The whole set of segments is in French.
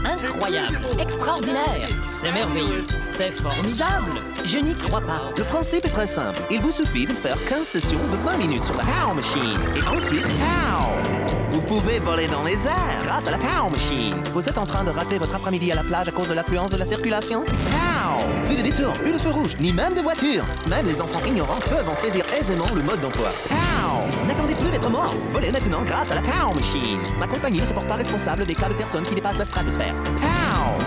Incroyable, extraordinaire, c'est merveilleux, c'est formidable. Je n'y crois pas. Le principe est très simple. Il vous suffit de faire 15 sessions de 20 minutes sur la Power Machine. Et ensuite, pow! Vous pouvez voler dans les airs grâce à la Power Machine. Vous êtes en train de rater votre après-midi à la plage à cause de l'affluence de la circulation? Pow! Plus de détours, plus de feux rouges, ni même de voitures. Même les enfants ignorants peuvent en saisir aisément le mode d'emploi. Pow! N'attendez plus d'être mort. Volez maintenant grâce à la Power Machine. Ma compagnie ne se porte pas responsable des cas de personnes qui dépassent la stratosphère. Pow!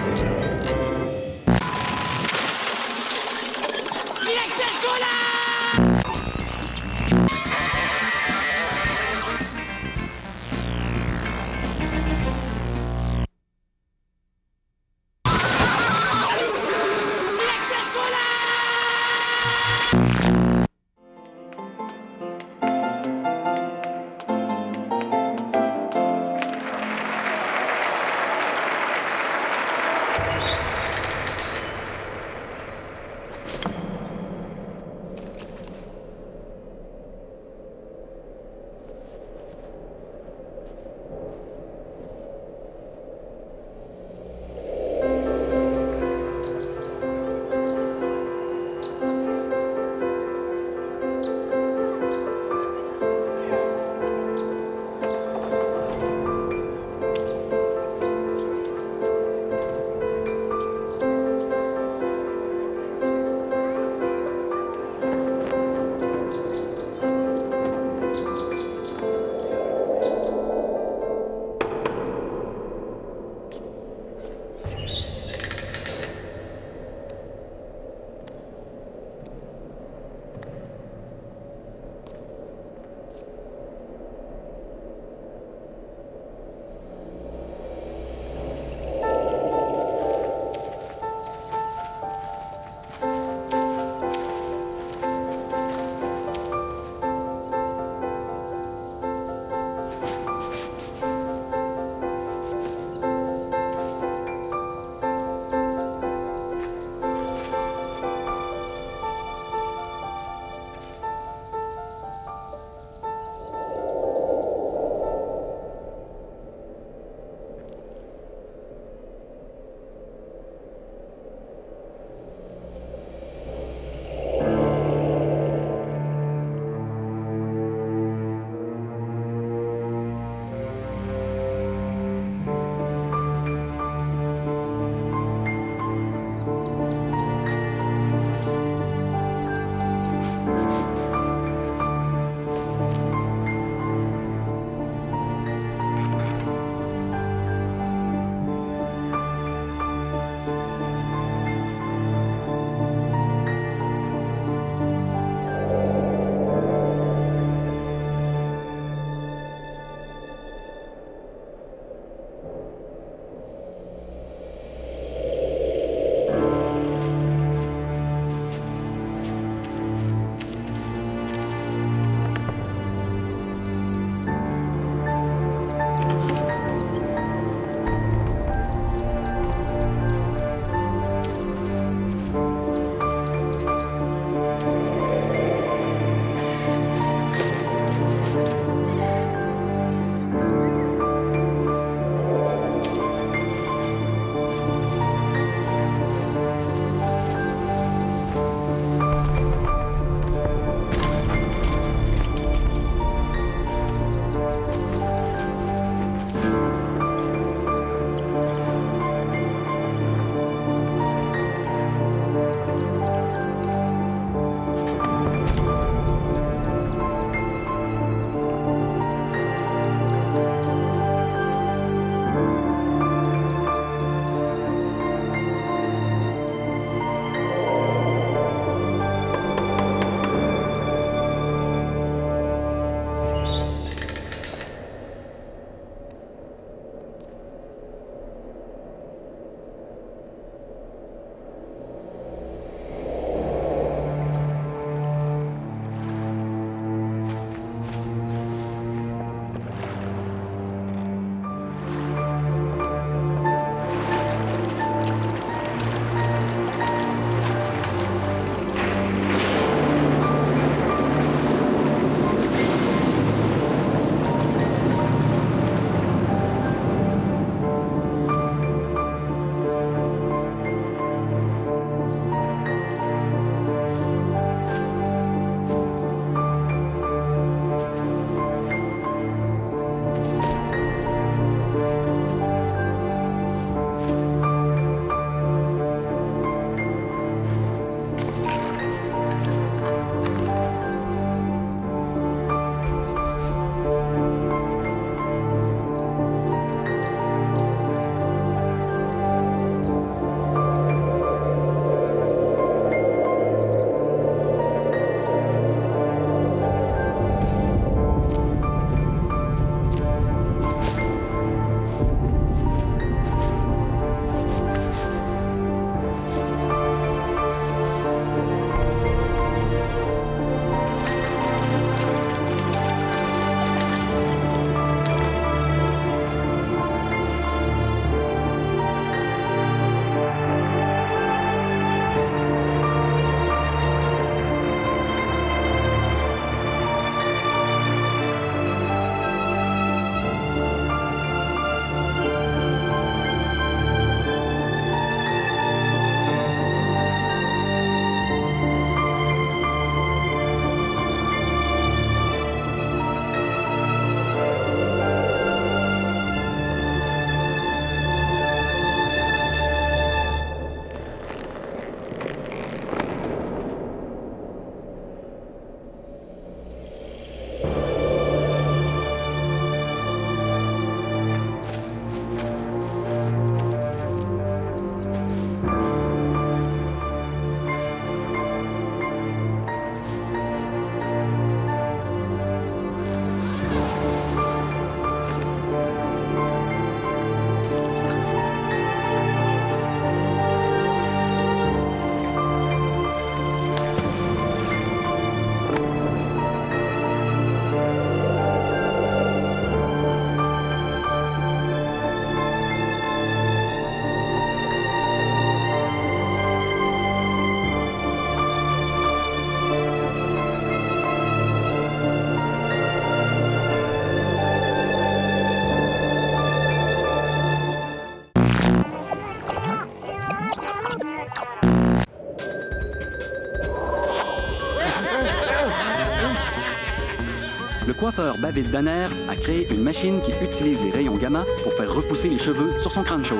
coiffeur David Danner a créé une machine qui utilise les rayons gamma pour faire repousser les cheveux sur son crâne chauve.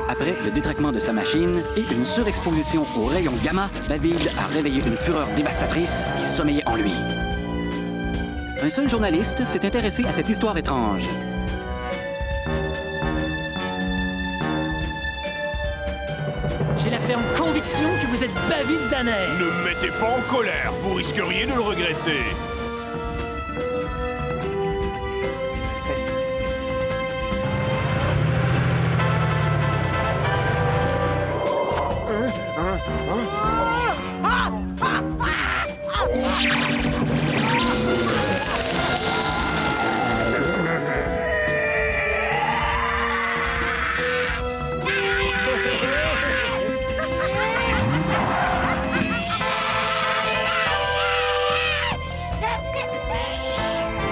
Après le détraquement de sa machine et une surexposition aux rayons gamma, David a réveillé une fureur dévastatrice qui sommeillait en lui. Un seul journaliste s'est intéressé à cette histoire étrange. J'ai la ferme conviction que vous êtes David Danner. Ne me mettez pas en colère, vous risqueriez de le regretter.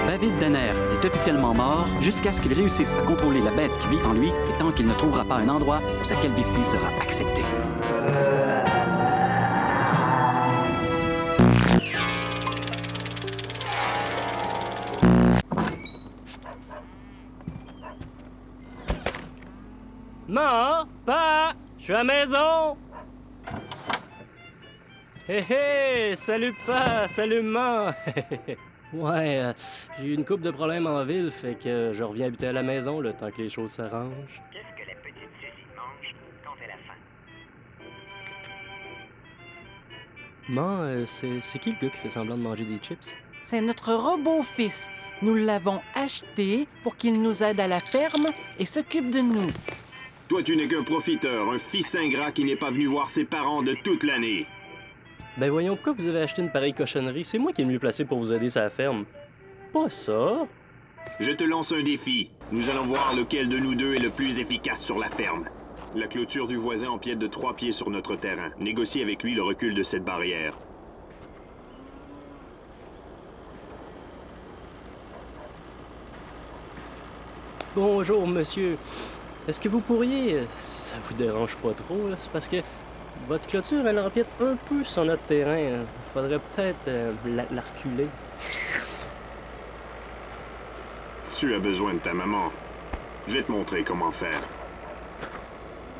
David Danner est officiellement mort jusqu'à ce qu'il réussisse à contrôler la bête qui vit en lui et tant qu'il ne trouvera pas un endroit où sa calvitie sera acceptée. Maman, pa, je suis à la maison. Hé hé, salut pa, salut maman. Ouais, j'ai eu une couple de problèmes en ville, fait que je reviens habiter à la maison le temps que les choses s'arrangent. Qu'est-ce que la petite Suzy mange quand elle a faim? Maman, c'est qui le gars qui fait semblant de manger des chips? C'est notre robot-fils. Nous l'avons acheté pour qu'il nous aide à la ferme et s'occupe de nous. Toi, tu n'es qu'un profiteur, un fils ingrat qui n'est pas venu voir ses parents de toute l'année. Ben voyons, pourquoi vous avez acheté une pareille cochonnerie? C'est moi qui est le mieux placé pour vous aider sur la ferme. Pas ça. Je te lance un défi. Nous allons voir lequel de nous deux est le plus efficace sur la ferme. La clôture du voisin empiète de 3 pieds sur notre terrain. Négocie avec lui le recul de cette barrière. Bonjour, monsieur. Est-ce que vous pourriez, si ça vous dérange pas trop, là, c'est parce que votre clôture, elle empiète un peu sur notre terrain. Faudrait peut-être la reculer. Tu as besoin de ta maman. Je vais te montrer comment faire.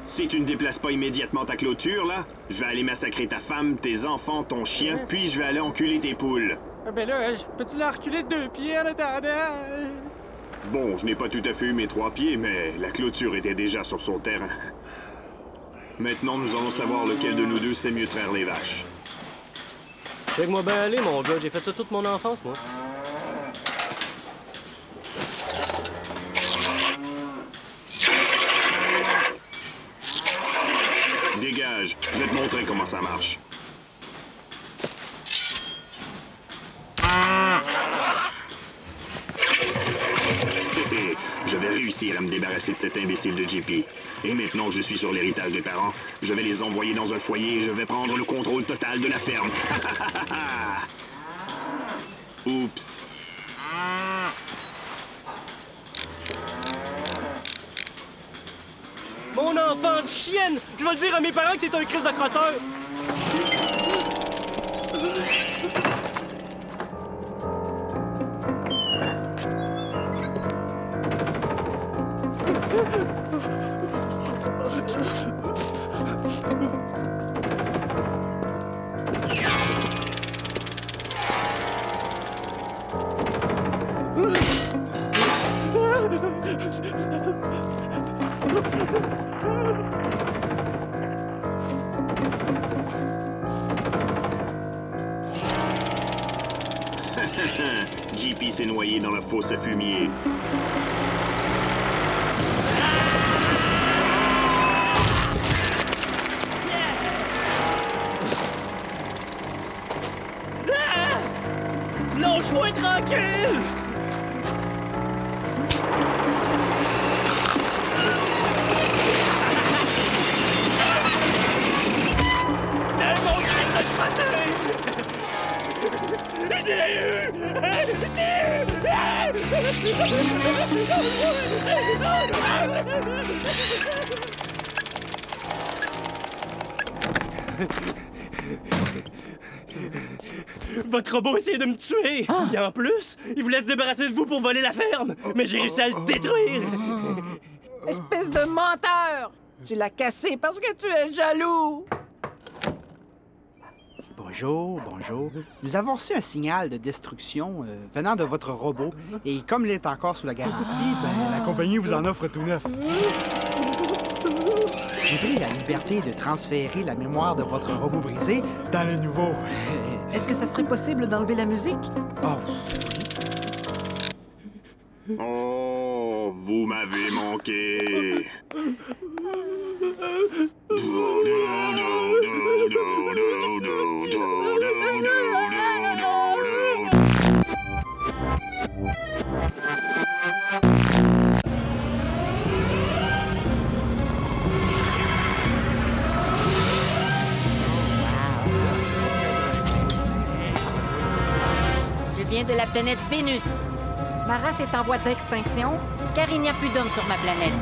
Si tu ne déplaces pas immédiatement ta clôture, là, je vais aller massacrer ta femme, tes enfants, ton chien, puis je vais aller enculer tes poules. Ben là, peux-tu la reculer de 2 pieds en attendant? Bon, je n'ai pas tout à fait eu mes 3 pieds, mais la clôture était déjà sur son terrain. Maintenant, nous allons savoir lequel de nous deux sait mieux traire les vaches. Check-moi bien aller, mon gars. J'ai fait ça toute mon enfance, moi. Dégage, je vais te montrer comment ça marche. Je vais réussir à me débarrasser de cet imbécile de JP. Et maintenant que je suis sur l'héritage des parents, je vais les envoyer dans un foyer et je vais prendre le contrôle total de la ferme. Oups. Mon enfant de chienne! Je vais le dire à mes parents que t'es un Christ de crosseur! JP s'est noyé dans la fosse à fumier. Lâche-moi tranquille! Votre robot essaie de me tuer! Et en plus, il voulait se débarrasser de vous pour voler la ferme! Mais j'ai réussi à le détruire! Espèce de menteur! Tu l'as cassé parce que tu es jaloux! Bonjour, bonjour. Nous avons reçu un signal de destruction venant de votre robot. Et comme il est encore sous la garantie, la compagnie vous en offre tout neuf. J'ai pris la liberté de transférer la mémoire de votre robot brisé dans le nouveau. Est-ce que ça serait possible d'enlever la musique? Oh, vous m'avez manqué. Je viens de la planète Vénus. Ma race est en voie d'extinction car il n'y a plus d'hommes sur ma planète.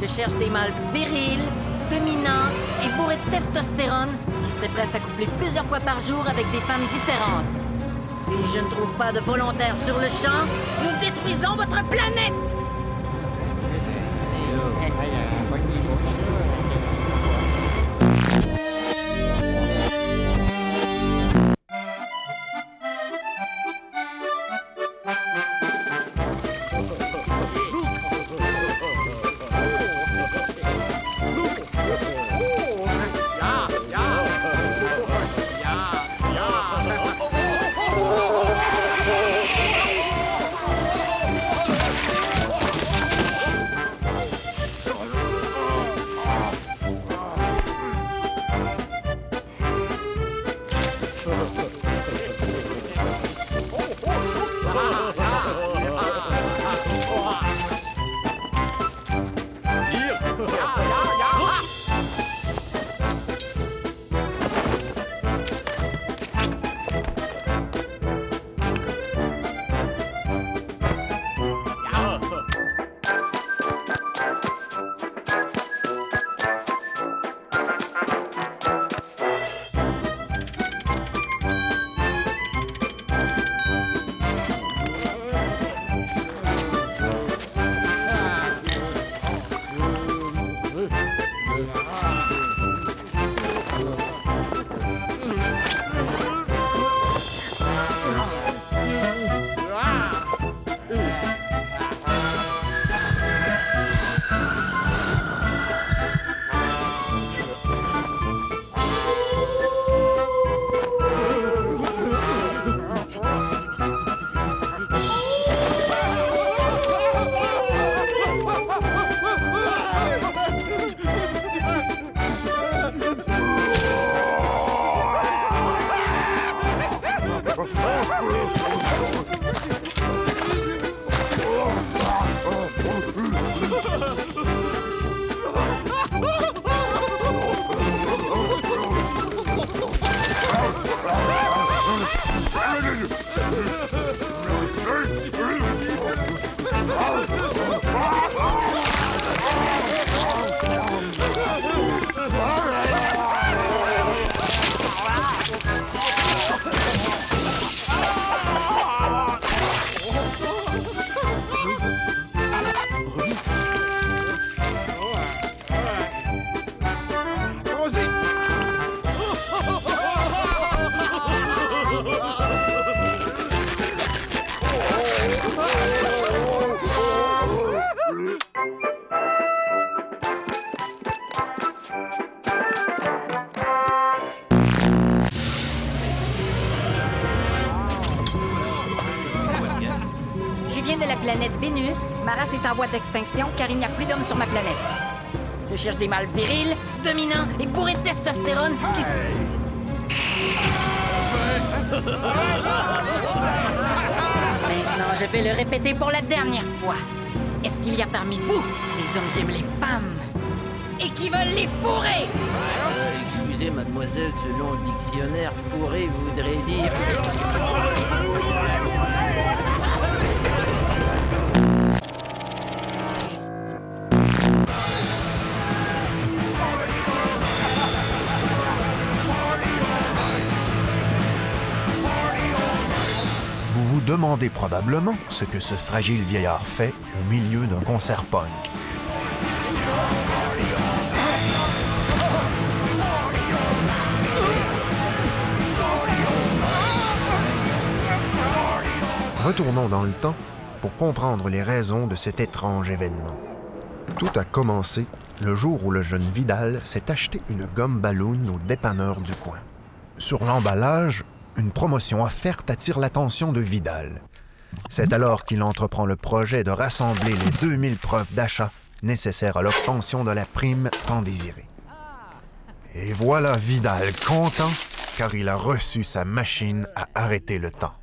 Je cherche des mâles virils, dominants et bourrés de testostérone qui seraient prêts à s'accoupler plusieurs fois par jour avec des femmes différentes. Si je ne trouve pas de volontaires sur le champ, nous détruisons votre planète! Planète Vénus, ma race est en voie d'extinction car il n'y a plus d'hommes sur ma planète. Je cherche des mâles virils, dominants et bourrés de testostérone qui... Maintenant, je vais le répéter pour la dernière fois. Est-ce qu'il y a parmi vous des hommes qui aiment les femmes et qui veulent les fourrer? Excusez, mademoiselle, selon le dictionnaire, fourrer voudrait dire... Party on! demandez probablement ce que ce fragile vieillard fait au milieu d'un concert punk. Retournons dans le temps pour comprendre les raisons de cet étrange événement. Tout a commencé le jour où le jeune Vidal s'est acheté une gomme ballon au dépanneur du coin. Sur l'emballage, une promotion offerte attire l'attention de Vidal. C'est alors qu'il entreprend le projet de rassembler les 2000 preuves d'achat nécessaires à l'obtention de la prime tant désirée. Et voilà Vidal content, car il a reçu sa machine à arrêter le temps.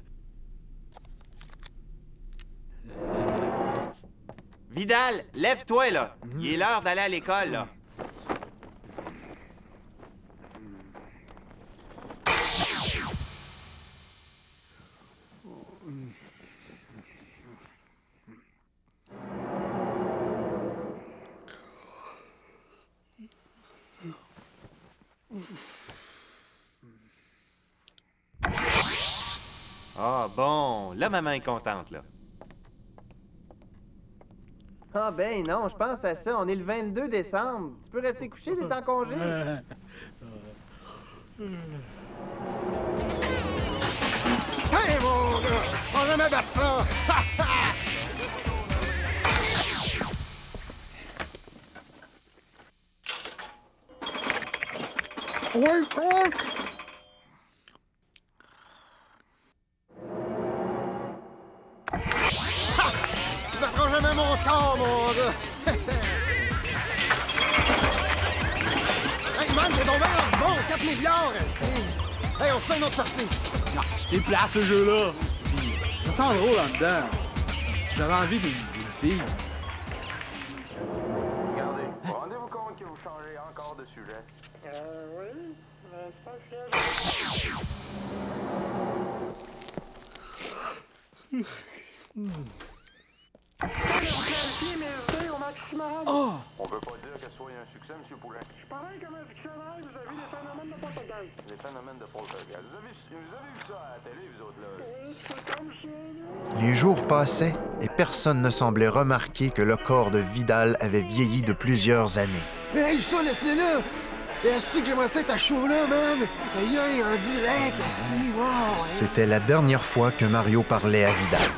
Vidal, lève-toi, là. Il est l'heure d'aller à l'école, là. Ah, bon. Là, maman est contente, là. Ah ben non, je pense à ça. On est le 22 décembre. Tu peux rester couché, t'es en congé. Hey mon gars, je prends jamais battre ça. Oui, coach. Tu battras jamais mon score, mon gars! Hey man, t'es tombé dans du bon! 4 milliards, esti! Hey, on se fait une autre partie! Non, t'es plate, ce jeu-là! Ça sent drôle en dedans. J'avais envie d'une fille. Regardez, rendez-vous compte que vous changez encore de sujet? Oui, c'est pas Oh! On peut pas dire que ce soit un succès, M. Poulin. Je pareil comme un dictionnaire vis-à-vis des phénomènes de poltergeist. Les phénomènes de poltergeist. Vous avez vu ça à la télé, vous autres, là? Oui, c'est comme chien. Les jours passaient et personne ne semblait remarquer que le corps de Vidal avait vieilli de plusieurs années. Hey, ça, laisse-le là! Esti que j'aimerais ça être à chaud là, man! Aïe, aïe, en direct, esti, wow! C'était la dernière fois que Mario parlait à Vidal.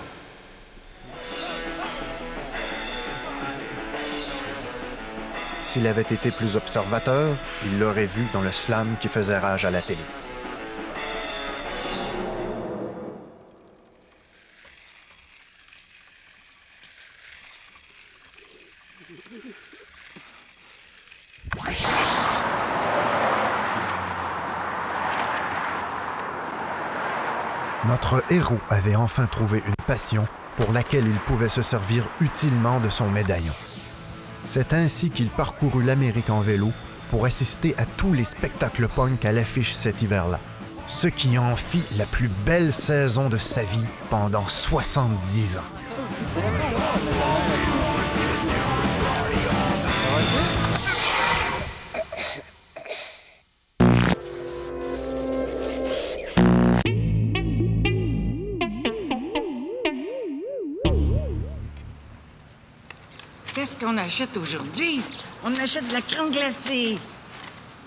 S'il avait été plus observateur, il l'aurait vu dans le slam qui faisait rage à la télé. Notre héros avait enfin trouvé une passion pour laquelle il pouvait se servir utilement de son médaillon. C'est ainsi qu'il parcourut l'Amérique en vélo pour assister à tous les spectacles punk à l'affiche cet hiver-là, ce qui en fit la plus belle saison de sa vie pendant 70 ans. Qu'est-ce qu'on achète aujourd'hui? On achète de la crème glacée.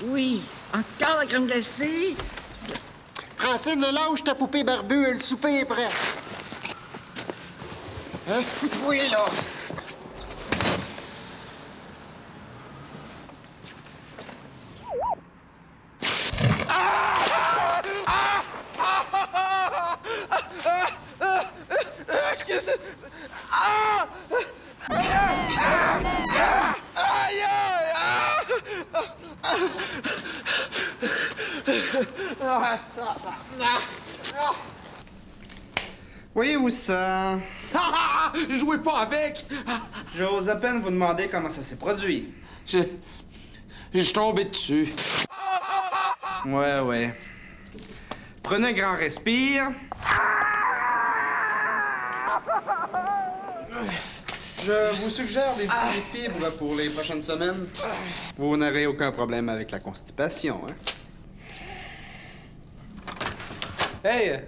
Oui, encore la crème glacée. Francine, lâche ta poupée barbue, le souper est prêt. Un coup de fouet, là. Voyez-vous ça? Jouez pas avec! J'ose à peine vous demander comment ça s'est produit. Je suis tombé dessus. Ouais. Prenez un grand respire. Je vous suggère des fibres pour les prochaines semaines. Vous n'aurez aucun problème avec la constipation, hein? Hey!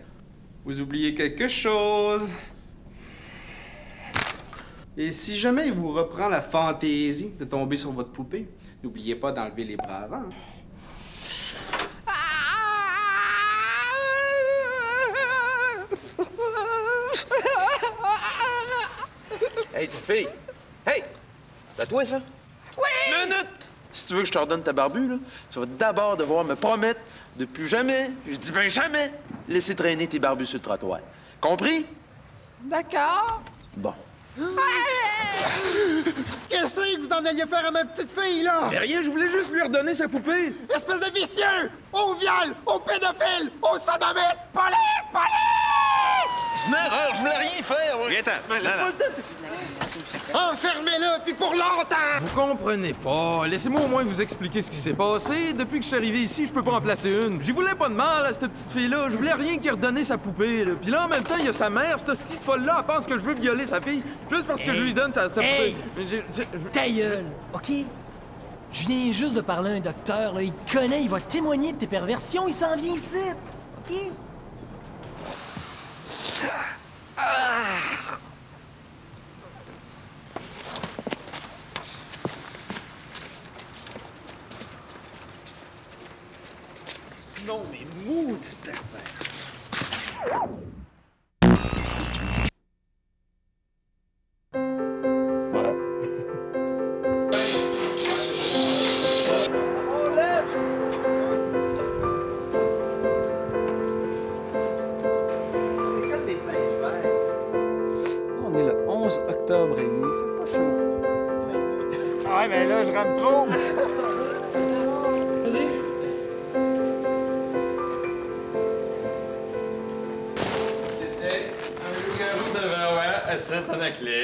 Vous oubliez quelque chose. Et si jamais il vous reprend la fantaisie de tomber sur votre poupée, n'oubliez pas d'enlever les bras avant. Hey, petite fille! Hey! C'est à toi, ça? Oui! Minute! Si tu veux que je te redonne ta barbue, là, tu vas d'abord devoir me promettre de plus jamais, je dis bien jamais, laisser traîner tes barbus sur le trottoir. Compris? D'accord. Bon. Qu'est-ce que vous en alliez faire à ma petite fille, là? Mais rien, je voulais juste lui redonner sa poupée. Espèce de vicieux! Au viol! Au pédophile! Au sodomite! Police! Police! C'est une erreur, je voulais rien faire. Viens-t'en. Laisse-moi le temps. Enfermez-le, puis pour longtemps! Vous comprenez pas. Laissez-moi au moins vous expliquer ce qui s'est passé. Depuis que je suis arrivé ici, je peux pas en placer une. J'y voulais pas de mal à cette petite fille-là. Je voulais rien qu'y redonner sa poupée, là. Puis là, en même temps, il y a sa mère, cette hostie de folle-là. Elle pense que je veux violer sa fille juste parce que je lui donne sa poupée. Ta gueule, OK? Je viens juste de parler à un docteur, là. Il te connaît, il va témoigner de tes perversions. Il s'en vient ici, OK? Non, mais maudit pervers. On est le 11 octobre et il fait pas chaud. Ouais, mais là, je rame trop. C'était un loup-garou de Delaware, elle serait en la clé.